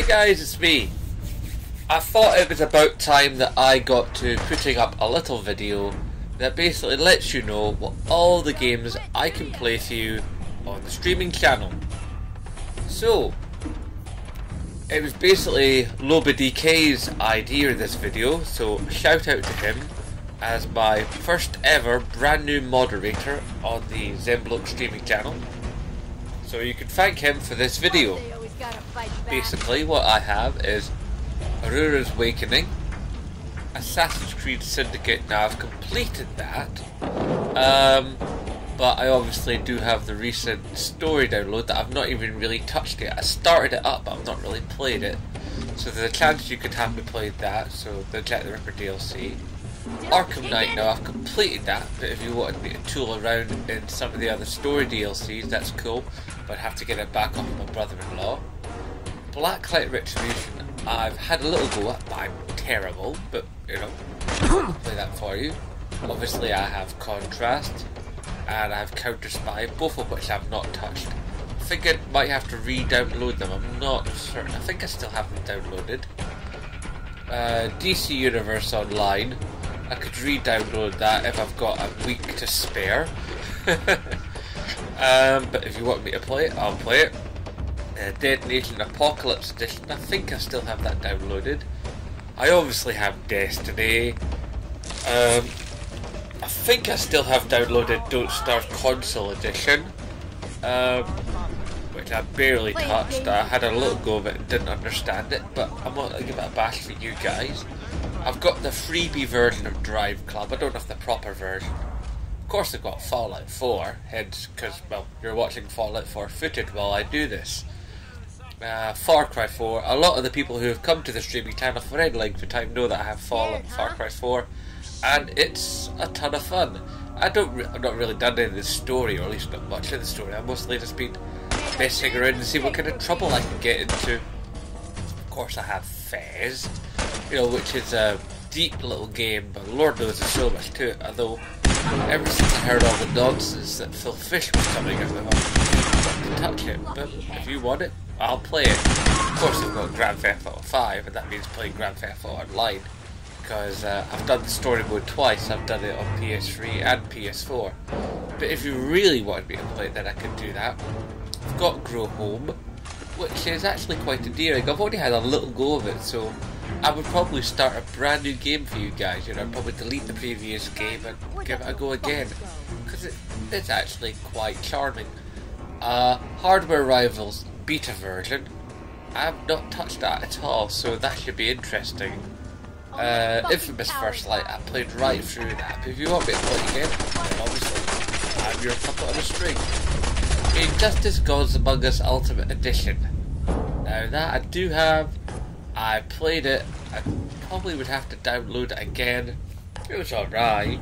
Hey guys, it's me. I thought it was about time that I got to putting up a little video that basically lets you know what all the games I can play for you on the streaming channel. So, it was basically LobaDK's idea of this video, so shout out to him as my first ever brand new moderator on the Zenloke streaming channel. So you can thank him for this video. Basically what I have is Aurora's Awakening, Assassin's Creed Syndicate. Now I've completed that, but I obviously do have the recent story download that I've not even really touched yet. I started it up but I've not really played it, so there's a chance you could have me played that. So the Jack the Ripper DLC. Arkham Knight, now I've completed that, but if you wanted me to tool around in some of the other story DLCs, that's cool, but I'd have to get it back off my brother-in-law. Blacklight Retribution, I've had a little go at, but I'm terrible, but you know, I'll play that for you. Obviously I have Contrast, and I have Counter Spy, both of which I've not touched. I think I might have to re-download them, I'm not certain. I think I still have them downloaded. DC Universe Online, I could re-download that if I've got a week to spare. But if you want me to play it, I'll play it. Dead Nation Apocalypse Edition, I think I still have that downloaded. I obviously have Destiny. I think I still have downloaded Don't Starve Console Edition, which I barely touched. I had a little go of it and didn't understand it, but I'm going to give it a bash for you guys. I've got the freebie version of Drive Club. I don't have the proper version. Of course I've got Fallout 4, hence because, well, you're watching Fallout 4 footage while I do this. Far Cry 4. A lot of the people who have come to the streaming channel for any length of time know that I have Fallout Far Cry 4, and it's a ton of fun. I've not really done any of the story, or at least not much of the story. I've mostly just been messing around and see what kind of trouble I can get into. Of course I have Fez, you know, which is a deep little game, but Lord knows there's so much to it. Although ever since I heard all the nonsense that Phil Fish was coming out with, I didn't touch it. But if you want it, I'll play it. Of course I've got Grand Theft Auto 5, and that means playing Grand Theft Auto Online, because I've done the story mode twice. I've done it on PS3 and PS4. But if you really wanted me to play it, then I could do that. I've got Grow Home, which is actually quite endearing. I've already had a little go of it, so I would probably start a brand new game for you guys. You know, I'd probably delete the previous game and give it a go again, because it's actually quite charming. Hardware Rivals beta version, I've not touched that at all, so that should be interesting. Infamous First Light, I played right through that. But if you want me to play it again, then obviously I'm your puppet on a string. Injustice Gods Among Us Ultimate Edition. Now that I do have. I played it. I probably would have to download it again. It was alright. It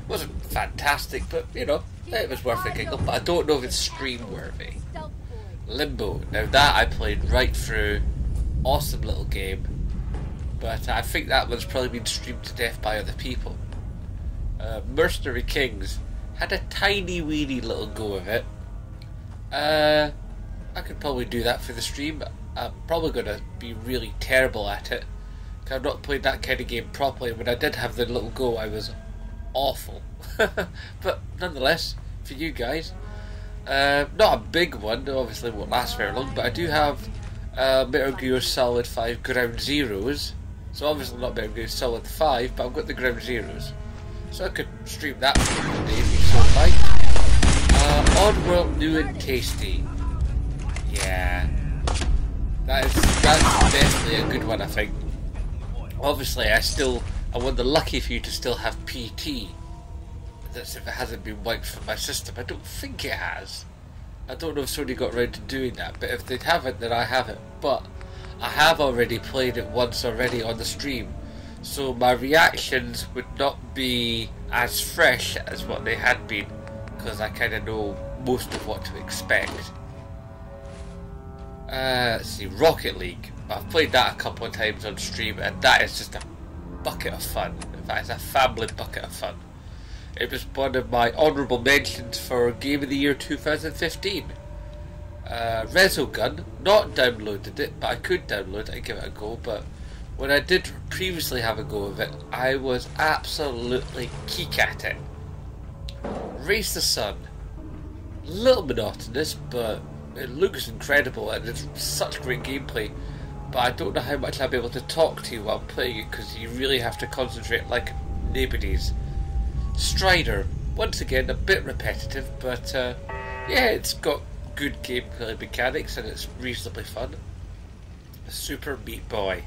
wasn't fantastic, but you know, it was worth a giggle. But I don't know if it's stream worthy. Limbo. Now that I played right through. Awesome little game. But I think that one's probably been streamed to death by other people. Mercenary Kings. Had a tiny weeny little go of it. I could probably do that for the stream. I'm probably going to be really terrible at it, because I've not played that kind of game properly. When I did have the little go, I was awful. But nonetheless, for you guys, not a big one, obviously won't last very long, but I do have Metal Gear Solid 5 Ground Zeroes. So obviously not Metal Gear Solid 5, but I've got the Ground Zeroes. So I could stream that for you today if you so like. Oddworld New and Tasty. Yeah. That's definitely a good one, I think. Obviously, I'm one of the lucky few to still have PT. That's if it hasn't been wiped from my system. I don't think it has. I don't know if somebody got around to doing that, but if they haven't, then I have it. But I have already played it once already on the stream, so my reactions would not be as fresh as what they had been, because I kind of know most of what to expect. Let's see, Rocket League. I've played that a couple of times on stream, and that is just a bucket of fun. In fact, it's a family bucket of fun. It was one of my honourable mentions for Game of the Year 2015. Resogun, not downloaded it, but I could download it and give it a go. But when I did previously have a go of it, I was absolutely geek at it. Race the Sun, a little monotonous, but it looks incredible and it's such great gameplay. But I don't know how much I'll be able to talk to you while playing it, because you really have to concentrate like nobody's. Strider, once again a bit repetitive, but yeah, it's got good gameplay mechanics and it's reasonably fun. Super Meat Boy,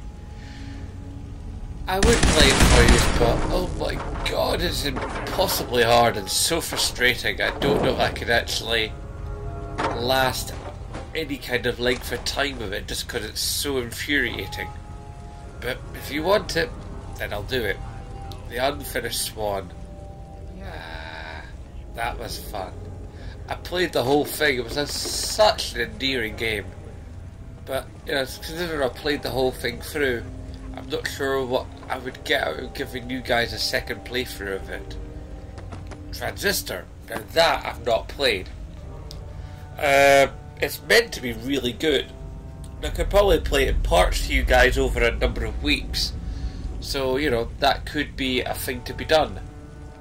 I would play it for you, but oh my god, it's impossibly hard and so frustrating. I don't know if I could actually last any kind of length of time with it, just because it's so infuriating. But if you want it, then I'll do it. The Unfinished Swan. That was fun. I played the whole thing. It was such an endearing game. But, you know, considering I played the whole thing through, I'm not sure what I would get out of giving you guys a second playthrough of it. Transistor. Now that I've not played. It's meant to be really good. I could probably play it in parts to you guys over a number of weeks. So, you know, that could be a thing to be done.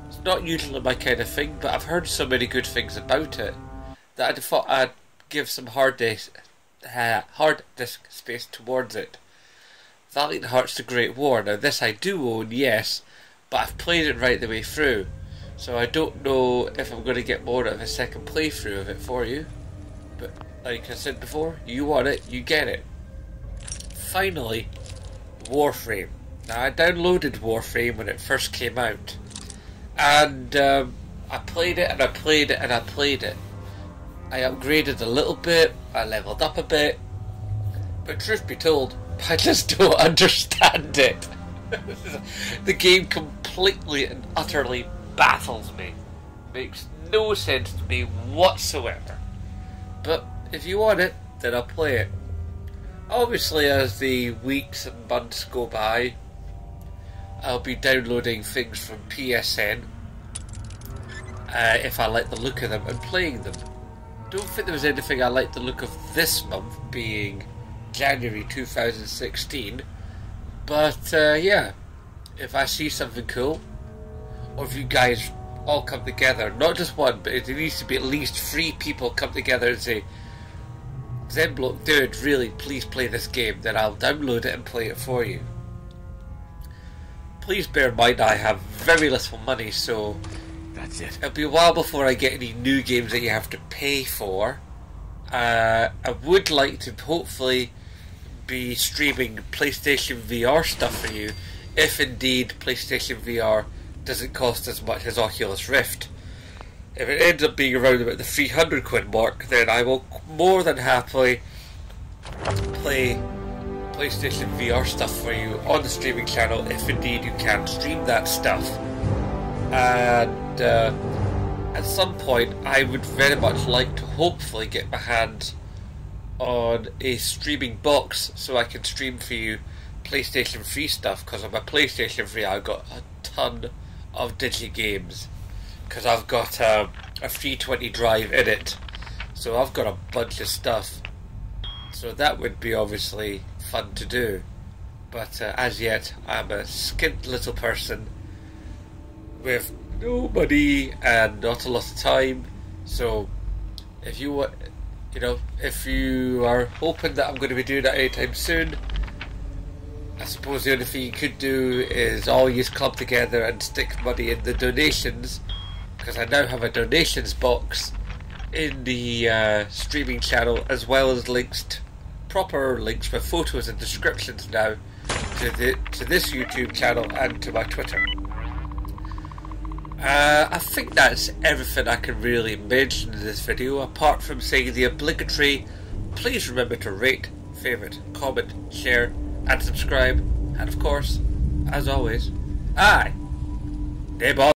It's not usually my kind of thing, but I've heard so many good things about it that I thought I'd give some hard disk space towards it. Valiant Hearts: The Great War. Now this I do own, yes, but I've played it right the way through, so I don't know if I'm going to get more out of a second playthrough of it for you. But like I said before, you want it, you get it. Finally, Warframe. Now I downloaded Warframe when it first came out, and I played it and I played it and I played it. I upgraded a little bit, I leveled up a bit, but truth be told, I just don't understand it. The game completely and utterly baffles me. Makes no sense to me whatsoever. But if you want it, then I'll play it. Obviously, as the weeks and months go by, I'll be downloading things from PSN if I like the look of them and playing them. Don't think there was anything I like the look of this month, being January 2016, but yeah, if I see something cool, or if you guys all come together, not just one, but it needs to be at least 3 people come together and say, Zenloke, dude, really, please play this game, then I'll download it and play it for you. Please bear in mind I have very little money, so that's it. It'll be a while before I get any new games that you have to pay for. I would like to hopefully be streaming PlayStation VR stuff for you, if indeed PlayStation VR doesn't cost as much as Oculus Rift. If it ends up being around about the £300 mark, then I will more than happily play PlayStation VR stuff for you on the streaming channel, if indeed you can stream that stuff. And at some point I would very much like to hopefully get my hands on a streaming box so I can stream for you PlayStation 3 stuff, because on my PlayStation 3 I've got a ton of digi games, because I've got a 320 drive in it, so I've got a bunch of stuff, so that would be obviously fun to do. But as yet I'm a skint little person with no money and not a lot of time, so if you want, you know, if you are hoping that I'm going to be doing that anytime soon, I suppose the only thing you could do is all you club together and stick money in the donations, because I now have a donations box in the streaming channel, as well as proper links with photos and descriptions now to this YouTube channel and to my Twitter. I think that's everything I can really mention in this video, apart from saying the obligatory, please remember to rate, favourite, comment, share and subscribe, and of course, as always,